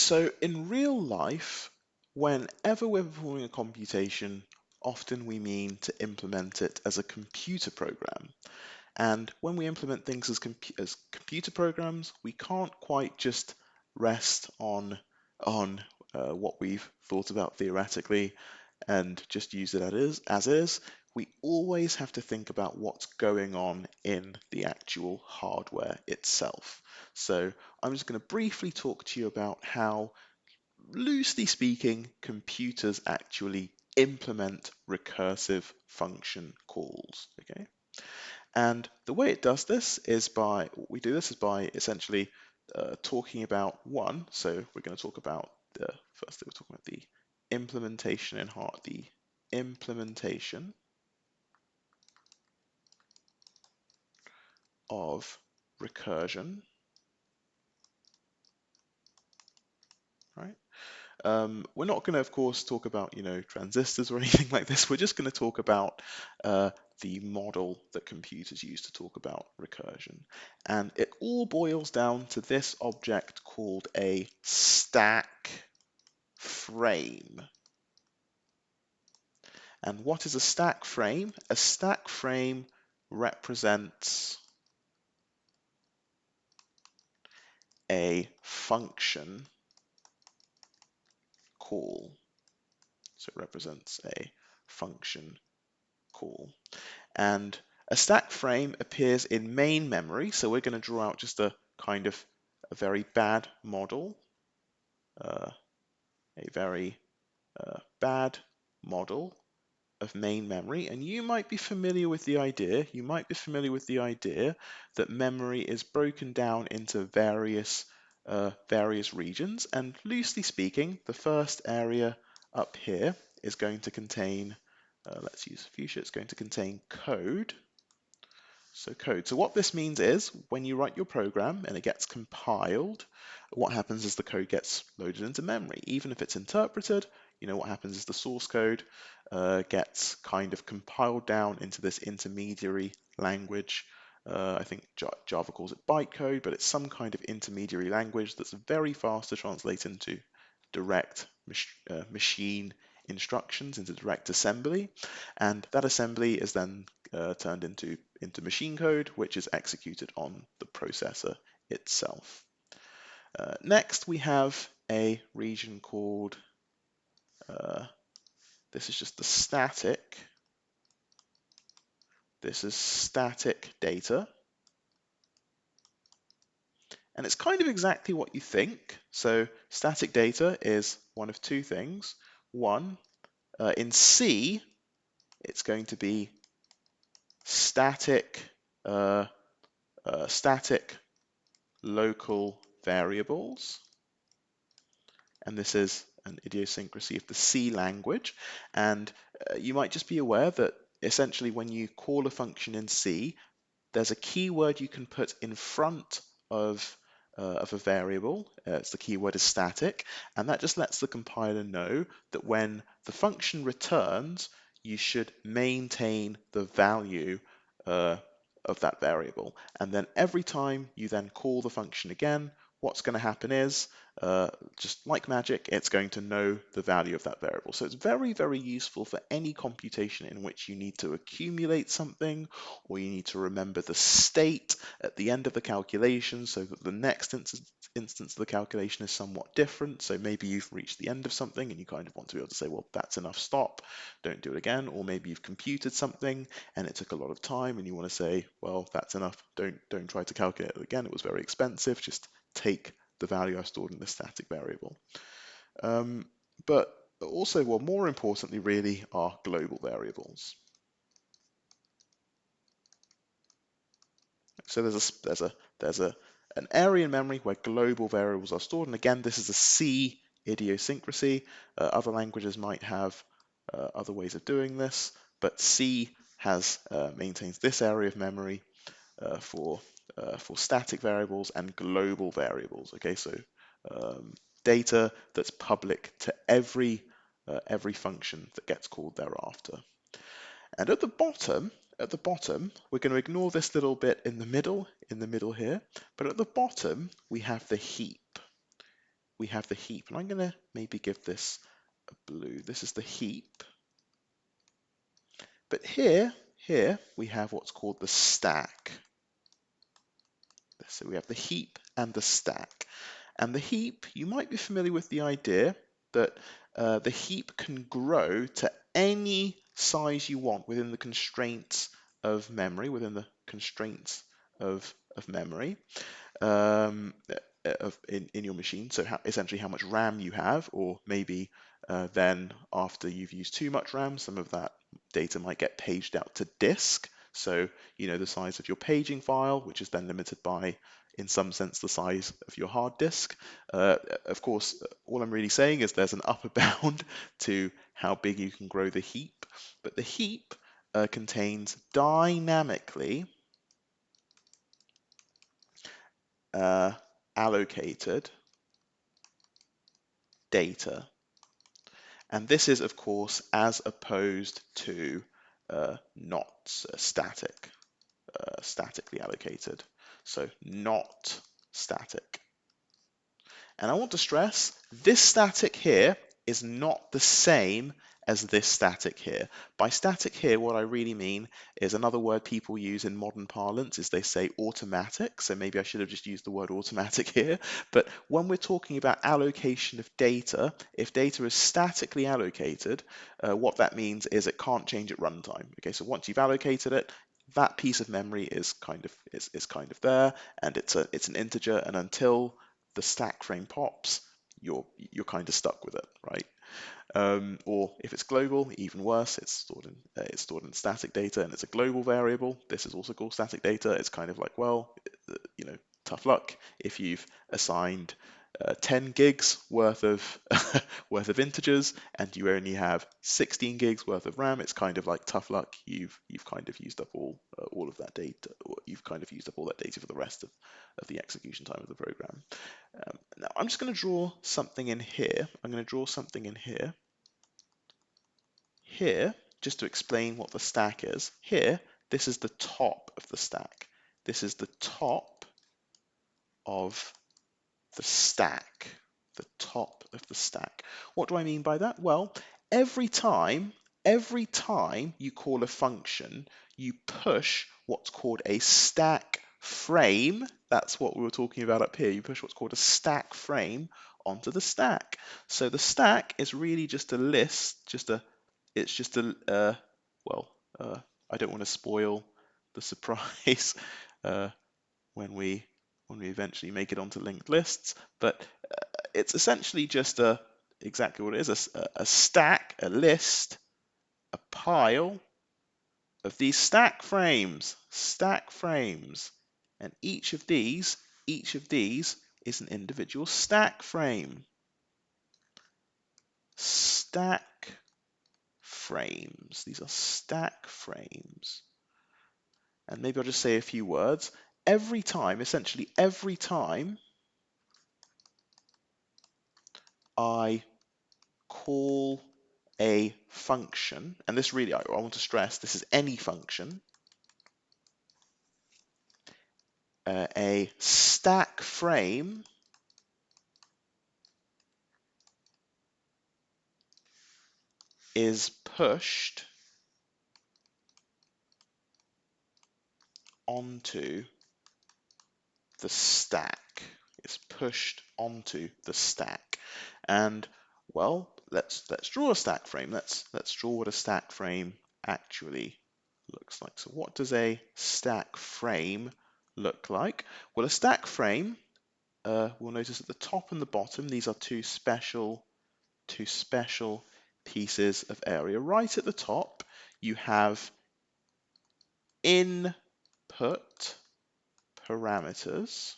So in real life, whenever we're performing a computation, often we mean to implement it as a computer program. And when we implement things as computer programs, we can't quite just rest on what we've thought about theoretically and just use it as is. We always have to think about what's going on in the actual hardware itself. So I'm just going to briefly talk to you about how, loosely speaking, computers actually implement recursive function calls. Okay, and the way it does this is by essentially talking about one. So we're going to talk about the first thing, we're talking about the implementation in heart, the implementation of recursion, right? We're not going to, of course, talk about, transistors or anything like this. We're just going to talk about the model that computers use to talk about recursion. And it all boils down to this object called a stack frame. And what is a stack frame? A stack frame represents a function call. So it represents a function call. And a stack frame appears in main memory. So we're going to draw out just a kind of a very bad model, a very bad model of main memory. And you might be familiar with the idea, that memory is broken down into various regions. And loosely speaking, the first area up here is going to contain, let's use Fuchsia, it's going to contain code. So code. So what this means is when you write your program and it gets compiled, what happens is the code gets loaded into memory. Even if it's interpreted, what happens is the source code gets kind of compiled down into this intermediary language. I think Java calls it bytecode, but it's some kind of intermediary language that's very fast to translate into direct machine instructions, into direct assembly. And that assembly is then turned into machine code, which is executed on the processor itself. Next, we have a region called, this is just the static. This is static data. And it's kind of exactly what you think. So static data is one of two things. One, in C, it's going to be static local variables, and this is an idiosyncrasy of the C language. And you might just be aware that essentially when you call a function in C, there's a keyword you can put in front of a variable. It's the keyword is static, and that just lets the compiler know that when the function returns, you should maintain the value of that variable. And then every time you then call the function again, what's going to happen is, just like magic, it's going to know the value of that variable. So it's very, very useful for any computation in which you need to accumulate something, or you need to remember the state at the end of the calculation so that the next instance of the calculation is somewhat different. So maybe you've reached the end of something and you kind of want to be able to say, well, that's enough, stop, don't do it again. Or maybe you've computed something and it took a lot of time and you want to say, well, that's enough, don't try to calculate it again, it was very expensive, just take the value I've stored in the static variable. But also, well, more importantly really, are global variables. So there's an area in memory where global variables are stored, and again, this is a C idiosyncrasy. Other languages might have other ways of doing this, but C maintains this area of memory for static variables and global variables. Okay, so data that's public to every function that gets called thereafter. And at the bottom, we're going to ignore this little bit in the middle here, but at the bottom we have the heap. we have the heap, and I'm going to maybe give this a blue. This is the heap. But here we have what's called the stack. So we have the heap and the stack. And the heap, you might be familiar with the idea that the heap can grow to any size you want within the constraints of memory, within the constraints of memory. In your machine, so essentially how much RAM you have, or maybe then after you've used too much RAM, some of that data might get paged out to disk. So you know the size of your paging file, which is then limited by, in some sense, the size of your hard disk. Of course, all I'm really saying is there's an upper bound to how big you can grow the heap, but the heap contains dynamically allocated data. And this is, of course, as opposed to not statically allocated. So not static. And I want to stress this static here is not the same as this static here. By static here, what I really mean is another word people use in modern parlance is they say automatic. So maybe I should have just used the word automatic here. But when we're talking about allocation of data, if data is statically allocated, what that means is it can't change at runtime. Okay, so once you've allocated it, that piece of memory is kind of there, and it's an integer, and until the stack frame pops, you're kind of stuck with it, right? Or if it's global, even worse, it's stored in static data, and it's a global variable. This is also called static data. It's kind of like, well, tough luck if you've assigned 10 gigs worth of worth of integers and you only have 16 gigs worth of RAM. It's kind of like tough luck. You've kind of used up all of that data, or you've kind of used up all that data for the rest of the execution time of the program. Now I'm just going to draw something in here. I'm going to draw something in here. Here, just to explain what the stack is. Here, this is the top of the stack. This is the top of the stack, the top of the stack. What do I mean by that? Well, every time you call a function, you push what's called a stack frame. That's what we were talking about up here. You push what's called a stack frame onto the stack. So the stack is really just a list, I don't want to spoil the surprise when we eventually make it onto linked lists, but it's essentially just exactly what it is, a stack, a list, a pile of these stack frames, and each of these is an individual stack frame. Stack frames. These are stack frames. And maybe I'll just say a few words. Essentially every time I call a function, and this really, I want to stress, this is any function, a stack frame is pushed onto the stack. It's pushed onto the stack. And well, let's draw a stack frame. Let's draw what a stack frame actually looks like. So what does a stack frame look like? Well, a stack frame, we'll notice at the top and the bottom, these are two special pieces of area. Right at the top, you have input parameters.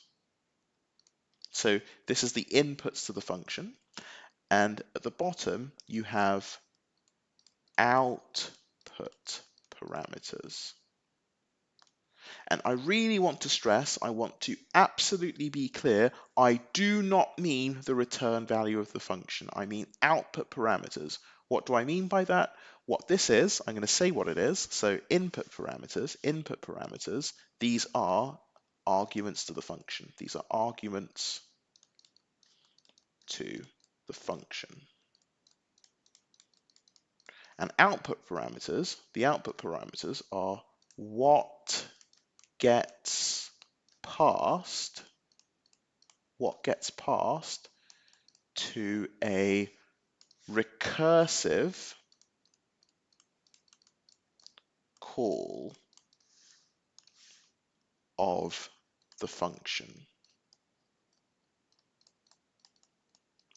So this is the inputs to the function. And at the bottom, you have output parameters. And I really want to stress, I want to absolutely be clear, I do not mean the return value of the function. I mean output parameters. What do I mean by that? What this is, I'm going to say what it is. So input parameters, these are arguments to the function. These are arguments to the function. And output parameters, the output parameters are what gets passed to a recursive call of the function.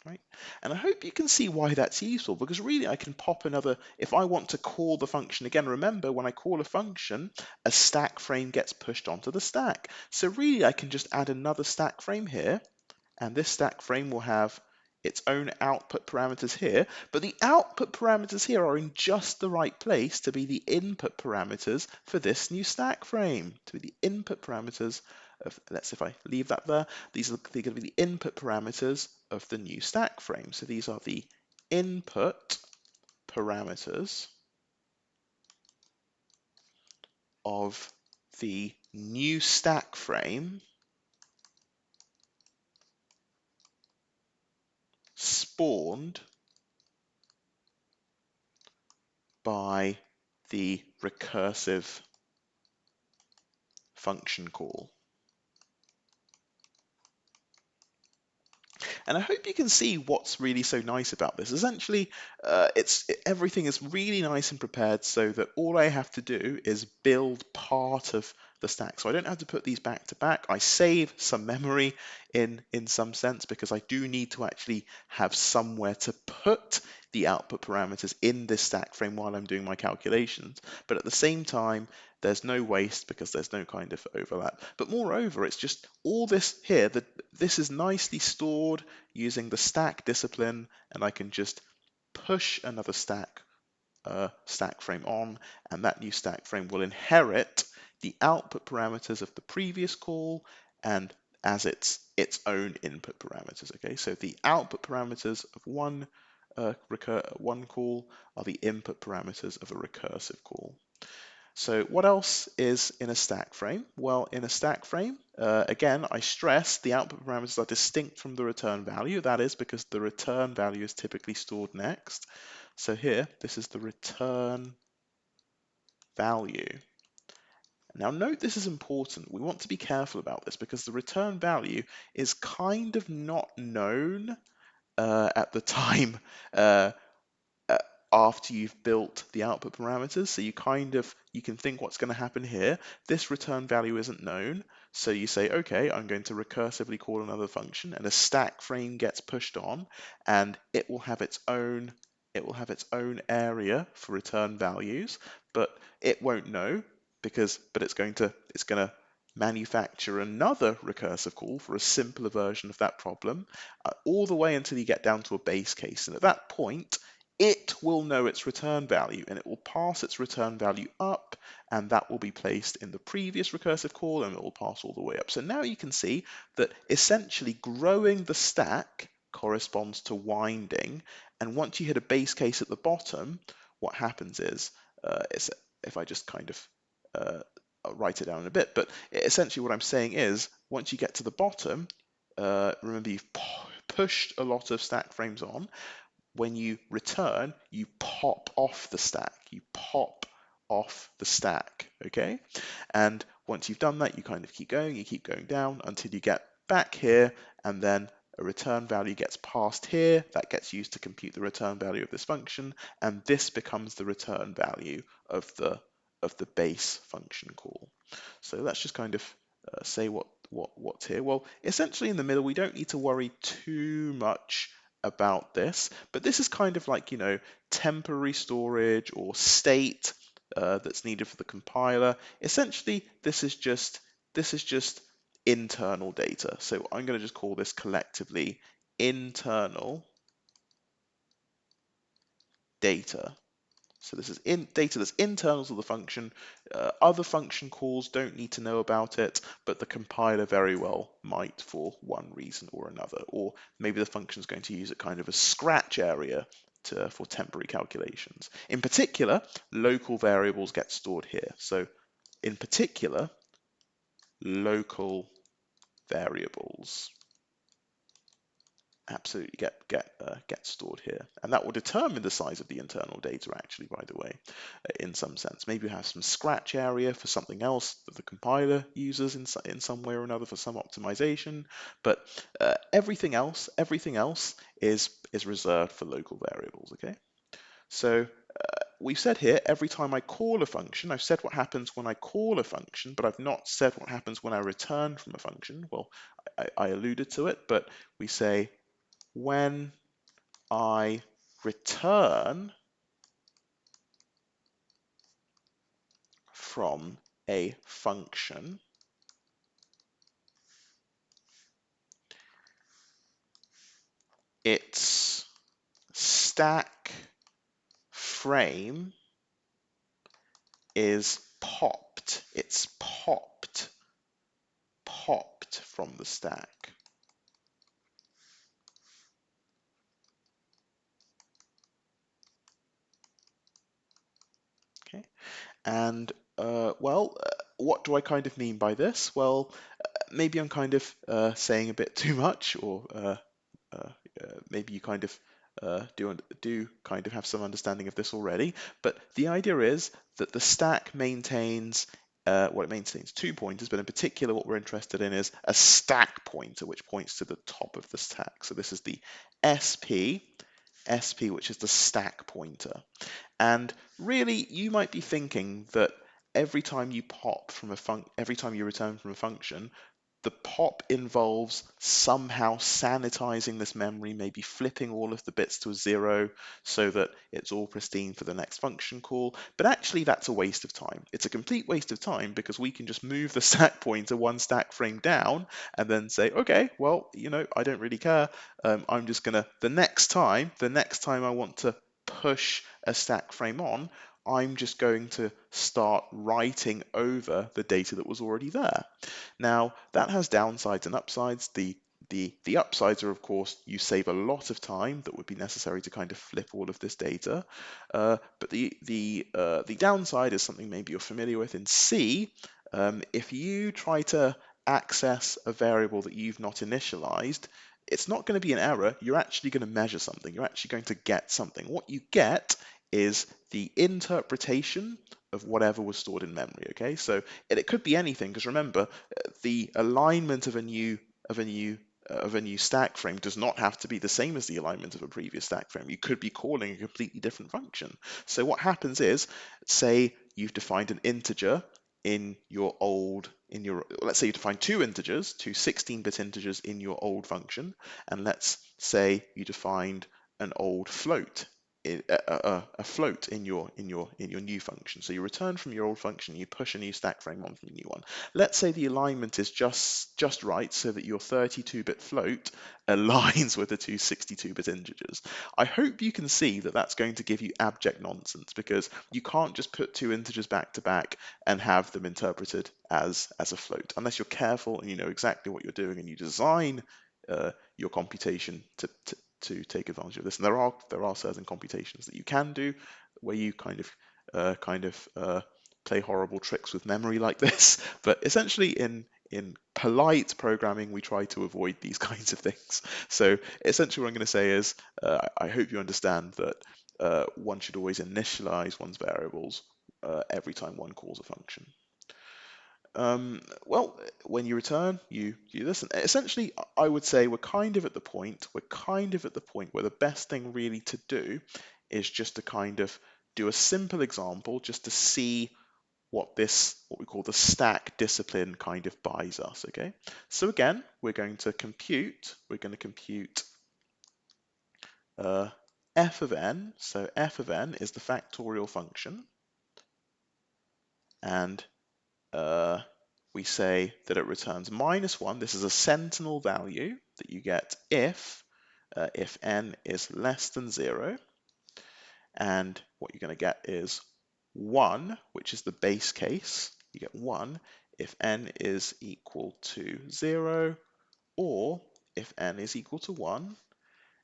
Right? And I hope you can see why that's useful, because really I can pop another, if I want to call the function again, remember when I call a function, a stack frame gets pushed onto the stack. So really I can just add another stack frame here, and this stack frame will have its own output parameters here, but the output parameters here are in just the right place to be the input parameters for this new stack frame, to be the input parameters of, if I leave that there, they're going to be the input parameters of the new stack frame. So these are the input parameters of the new stack frame spawned by the recursive function call. And I hope you can see what's really so nice about this. Essentially, everything is really nice and prepared so that all I have to do is build part of the stack. So I don't have to put these back to back. I save some memory in some sense because I do need to actually have somewhere to put the output parameters in this stack frame while I'm doing my calculations. But at the same time, there's no waste because there's no kind of overlap. But moreover, it's just all this here, this is nicely stored using the stack discipline, and I can just push another stack frame on, and that new stack frame will inherit the output parameters of the previous call and as its own input parameters. Okay, so the output parameters of one call are the input parameters of a recursive call. So what else is in a stack frame? Well, in a stack frame, again, I stress the output parameters are distinct from the return value. That is because the return value is typically stored next. So here, this is the return value. Now note this is important. We want to be careful about this because the return value is kind of not known at the time uh, after you've built the output parameters. So you can think what's going to happen here. This return value isn't known. So you say, okay, I'm going to recursively call another function, and a stack frame gets pushed on, and it will have its own area for return values, but it won't know but it's going to manufacture another recursive call for a simpler version of that problem, all the way until you get down to a base case. And at that point, it will know its return value and it will pass its return value up, and that will be placed in the previous recursive call and it will pass all the way up. So now you can see that essentially growing the stack corresponds to winding, and once you hit a base case at the bottom, what happens is, if I just kind of I'll write it down in a bit, but essentially what I'm saying is once you get to the bottom, remember you've pushed a lot of stack frames on. When you return, you pop off the stack. You pop off the stack, okay? And once you've done that, you kind of keep going, you keep going down until you get back here, and then a return value gets passed here. That gets used to compute the return value of this function, and this becomes the return value of the base function call. So let's just kind of say what's here. Well, essentially in the middle, we don't need to worry too much about this, but this is kind of like, temporary storage or state that's needed for the compiler. Essentially, this is just internal data. So I'm going to just call this collectively internal data. So this is data that's internal to the function. Other function calls don't need to know about it, but the compiler very well might for one reason or another. Or maybe the function is going to use it kind of a scratch area for temporary calculations. In particular, local variables get stored here. So in particular, local variables. absolutely get stored here, and that will determine the size of the internal data. Actually, by the way, in some sense, maybe you have some scratch area for something else that the compiler uses in some way or another for some optimization, but everything else is reserved for local variables. Okay, so we've said here every time I call a function, I've said what happens when I call a function, but I've not said what happens when I return from a function. Well, I alluded to it, but we say when I return from a function, its stack frame is popped. It's popped from the stack. Okay, and what do I kind of mean by this? Well, maybe I'm kind of saying a bit too much, or maybe you kind of do kind of have some understanding of this already. But the idea is that the stack maintains it maintains 2 pointers, but in particular what we're interested in is a stack pointer, which points to the top of the stack. So this is the SP, which is the stack pointer. And really, you might be thinking that every time you every time you return from a function, the pop involves somehow sanitizing this memory, maybe flipping all of the bits to a 0 so that it's all pristine for the next function call. But actually, that's a waste of time. It's a complete waste of time because we can just move the stack pointer one stack frame down and then say, okay, well, I don't really care. I'm just gonna the next time I want to push a stack frame on, I'm just going to start writing over the data that was already there. Now, that has downsides and upsides. The upsides are, of course, you save a lot of time that would be necessary to kind of flip all of this data. But the downside is something maybe you're familiar with in C. If you try to access a variable that you've not initialized, it's not going to be an error. You're actually going to measure something. You're actually going to get something. What you get is the interpretation of whatever was stored in memory. Okay, so it could be anything, because remember, the alignment of a new stack frame does not have to be the same as the alignment of a previous stack frame. You could be calling a completely different function. So what happens is, say you've defined an integer let's say you define two 16-bit integers in your old function, and let's say you defined an old float, a float in your new function. So you return from your old function, you push a new stack frame onto the new one. Let's say the alignment is just right, so that your 32-bit float aligns with the two 62-bit integers. I hope you can see that that's going to give you abject nonsense, because you can't just put two integers back to back and have them interpreted as a float, unless you're careful and you know exactly what you're doing and you design your computation to take advantage of this. And there are certain computations that you can do where you kind of play horrible tricks with memory like this. But essentially, in polite programming, we try to avoid these kinds of things. So essentially, what I'm going to say is, I hope you understand that one should always initialize one's variables every time one calls a function. Well, when you return, you listen. Essentially, I would say we're kind of at the point where the best thing really to do is just to kind of do a simple example just to see what we call the stack discipline kind of buys us. Okay, so again, we're going to compute f of n. So f of n is the factorial function, and we say that it returns -1. This is a sentinel value that you get if n is less than 0. And what you're going to get is 1, which is the base case. You get 1 if n is equal to 0, or if n is equal to 1.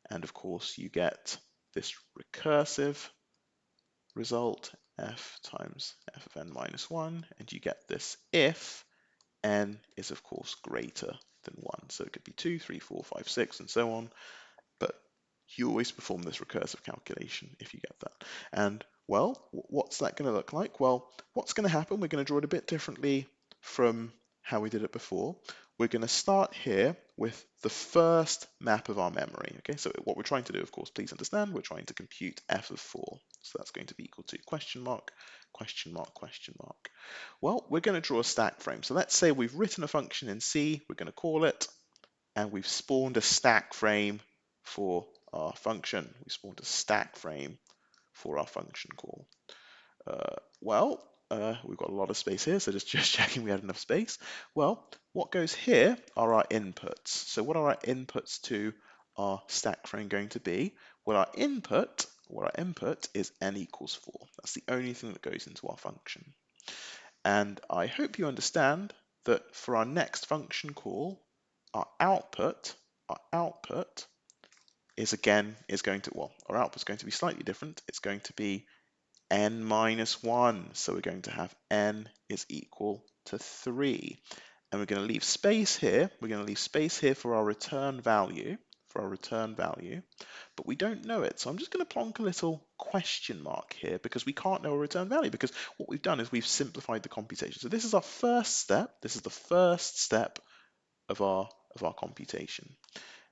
And of course, you get this recursive result, f times f of n minus 1, and you get this if n is of course greater than 1. So it could be 2, 3, 4, 5, 6, and so on. but you always perform this recursive calculation if you get that. And well, what's that going to look like? Well, what's going to happen? We're going to draw it a bit differently from how we did it before. We're going to start here with the first map of our memory. Okay, so what we're trying to do, of course, please understand, we're trying to compute f of 4. So that's going to be equal to question mark, question mark, question mark. Well, we're going to draw a stack frame. So let's say we've written a function in C, we're going to call it, and we've spawned a stack frame for our function. We spawned a stack frame for our function call. We've got a lot of space here, so just checking we had enough space. Well, what goes here are our inputs. So what are our inputs to our stack frame going to be? Well, our input is n equals 4. That's the only thing that goes into our function. And I hope you understand that for our next function call, our output is going to be slightly different. It's going to be n minus 1. So we're going to have n is equal to 3. And we're going to leave space here. We're going to leave space here for our return value, but we don't know it. So I'm just going to plonk a little question mark here because we can't know a return value, because what we've done is we've simplified the computation. So this is our first step. This is the first step of our computation.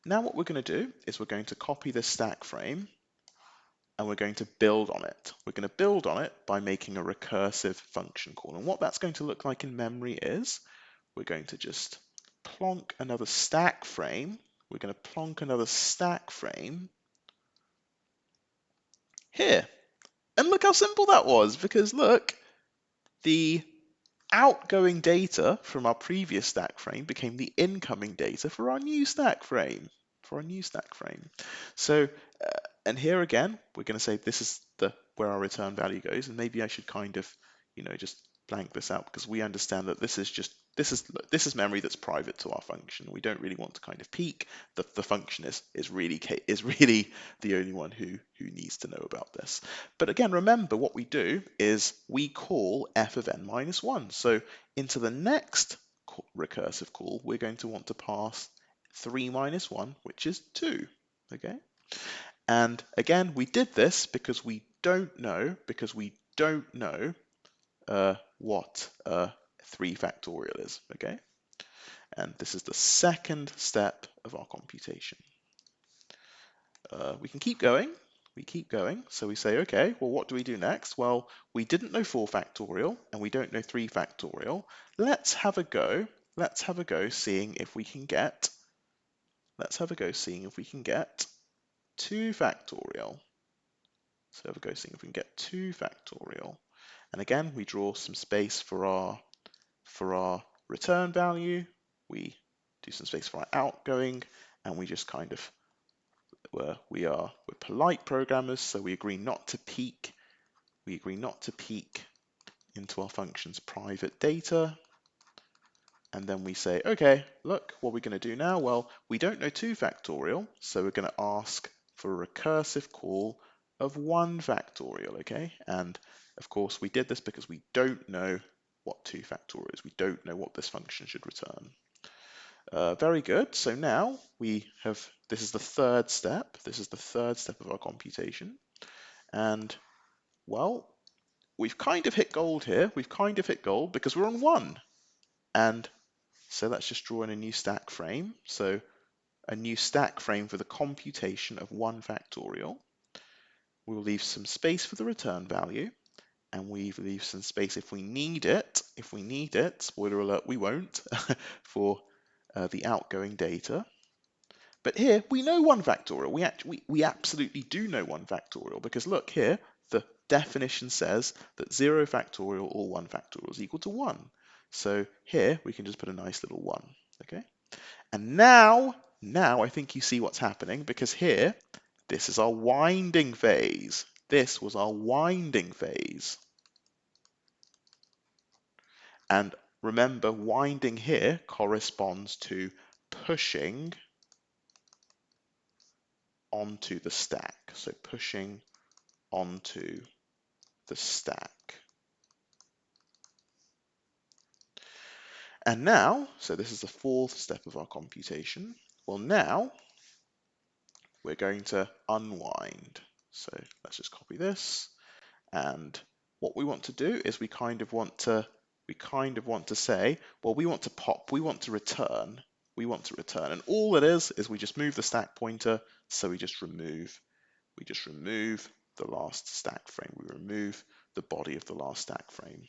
Now what we're going to do is we're going to copy this stack frame and we're going to build on it. We're going to build on it by making a recursive function call. And what that's going to look like in memory is we're going to just plonk another stack frame. We're going to plonk another stack frame here. And look how simple that was, because look, the outgoing data from our previous stack frame became the incoming data for our new stack frame. So, and here again, we're going to say this is where our return value goes, and maybe I should kind of, just blank this out because we understand that this is memory that's private to our function. We don't really want to kind of peek. The function is really the only one who needs to know about this. But again, remember what we do is we call f of n minus 1. So into the next recursive call, we're going to want to pass 3 minus 1, which is 2. Okay. And again, we did this because we don't know what 3 factorial is, okay? And this is the second step of our computation. We can keep going. So we say, okay, well, what do we do next? Well, we didn't know 4 factorial and we don't know 3 factorial. Let's have a go seeing if we can get 2 factorial. And again, we draw some space for our return value. We do some space for our outgoing, and we just kind of we're polite programmers, so we agree not to peek. Into our function's private data. And then we say, okay, look, what we're going to do now? Well, we don't know 2 factorial, so we're going to ask for a recursive call of 1 factorial, okay? And of course, we did this because we don't know what 2 factorial is. We don't know what this function should return. Very good. So now this is the third step. This is the third step of our computation. And, well, we've kind of hit gold here. We've kind of hit gold because we're on 1. And so let's just draw in a new stack frame. So a new stack frame for the computation of 1 factorial. We'll leave some space for the return value, and we leave some space if we need it. Spoiler alert, we won't, for the outgoing data. But here we know 1 factorial. We absolutely do know 1 factorial because look here, the definition says that 0 factorial or 1 factorial is equal to 1. So here we can just put a nice little 1. Okay. And now I think you see what's happening, because here, this is our winding phase. This was our winding phase. And remember, winding here corresponds to pushing onto the stack. So pushing onto the stack. And now, so this is the 4th step of our computation. Well, now we're going to unwind. So let's just copy this. And what we want to do is we kind of want to say, well, we want to pop, we want to return, and all it is we just move the stack pointer, so we just remove the last stack frame, we remove the body of the last stack frame.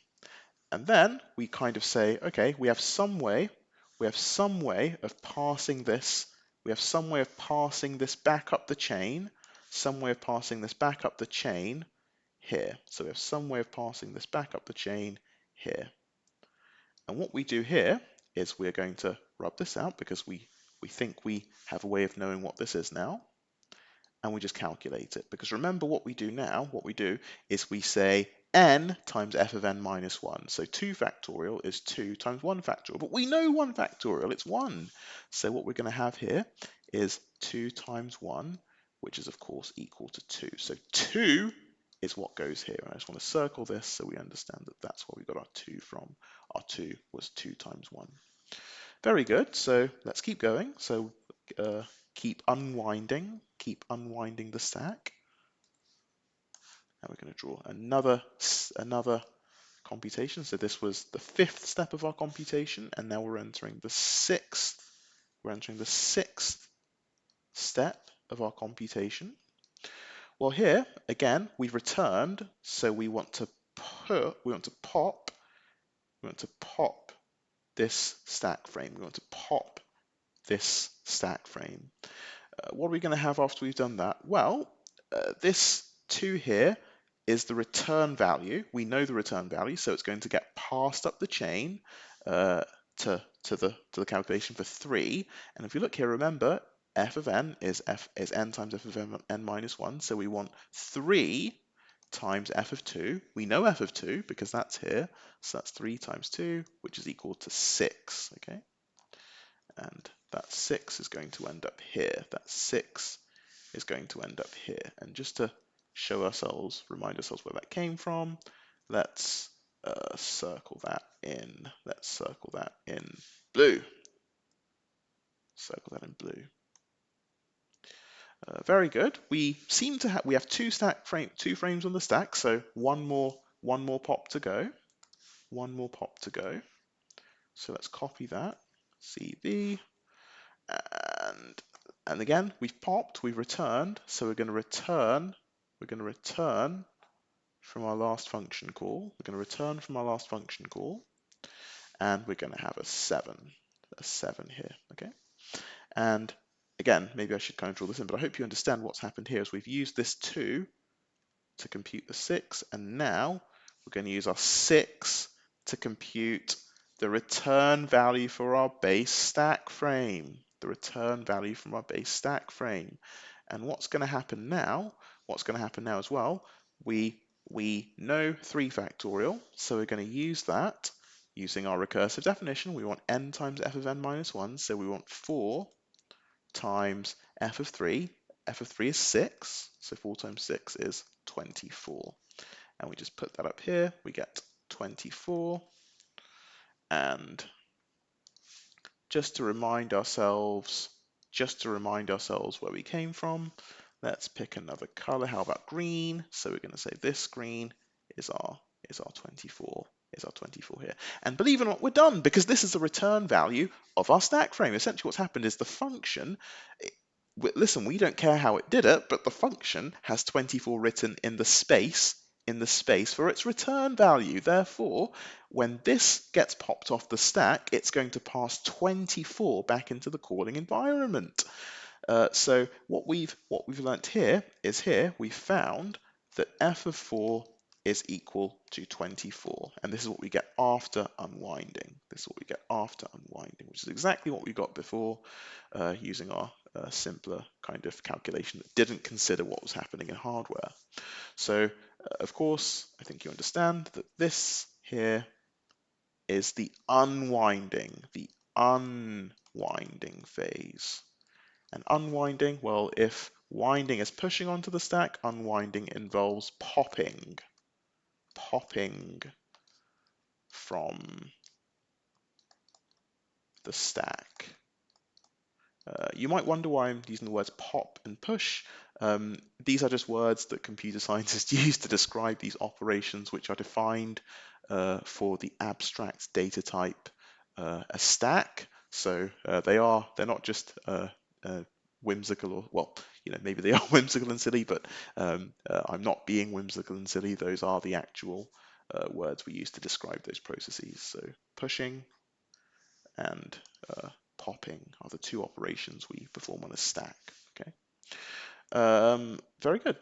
And then we kind of say, okay, we have some way of passing this, back up the chain, here. So we have some way of passing this back up the chain here. And what we do here is we're going to rub this out because we think we have a way of knowing what this is now. And we just calculate it. Because remember what we do now, is we say n times f of n minus 1. So 2 factorial is 2 times 1 factorial. But we know 1 factorial, it's 1. So what we're going to have here is 2 times 1, which is of course equal to 2. So 2 is what goes here. And I just want to circle this so we understand that that's where we got our 2 from. Our 2 was 2 times 1. Very good. So let's keep going. So keep unwinding the stack. And we're going to draw another computation. So this was the 5th step of our computation, and now we're entering the 6th. We're entering the 6th step of our computation. Well, here again we've returned, so we want to pop this stack frame. We want to pop this stack frame. What are we going to have after we've done that? Well, this 2 here is the return value. We know the return value, so it's going to get passed up the chain to the calculation for 3. And if you look here, remember f of n is n times f of n minus 1. So we want 3 times f of 2. We know f of 2 because that's here. So that's 3 times 2, which is equal to 6. Okay. And that 6 is going to end up here. That 6 is going to end up here. And just to remind ourselves where that came from, let's circle that in. Let's circle that in blue. Circle that in blue. Very good. We seem to have 2 frames on the stack, so one more pop to go. One more pop to go. So let's copy that. CB. And again, we've popped, we've returned, so we're going to return from our last function call. And we're going to have a 7 here, okay? And again, maybe I should kind of draw this in, but I hope you understand what's happened here is we've used this 2 to compute the 6, and now we're going to use our 6 to compute the return value for our base stack frame. And what's going to happen now? As well, we know 3 factorial, so we're going to use that using our recursive definition. We want n times f of n minus 1, so we want 4 times f of 3. F of 3 is 6, so 4 times 6 is 24. And we just put that up here, we get 24. And just to remind ourselves where we came from, let's pick another color. How about green? So we're going to say this green is our 24. Is our 24 here. And believe it or not, we're done because this is the return value of our stack frame. Essentially what's happened is the function, listen, we don't care how it did it, but the function has 24 written in the space for its return value. Therefore, when this gets popped off the stack, it's going to pass 24 back into the calling environment. So what we've learnt here is we found that f of 4 is equal to 24, and this is what we get after unwinding. Which is exactly what we got before using our simpler kind of calculation that didn't consider what was happening in hardware. So, of course, I think you understand that this here is the unwinding phase. And unwinding, well, if winding is pushing onto the stack, unwinding involves popping from the stack. You might wonder why I'm using the words pop and push. These are just words that computer scientists use to describe these operations which are defined for the abstract data type a stack. So they're not just whimsical, or well, maybe they are whimsical and silly, but I'm not being whimsical and silly. Those are the actual words we use to describe those processes. So pushing and popping are the two operations we perform on a stack. Okay, very good.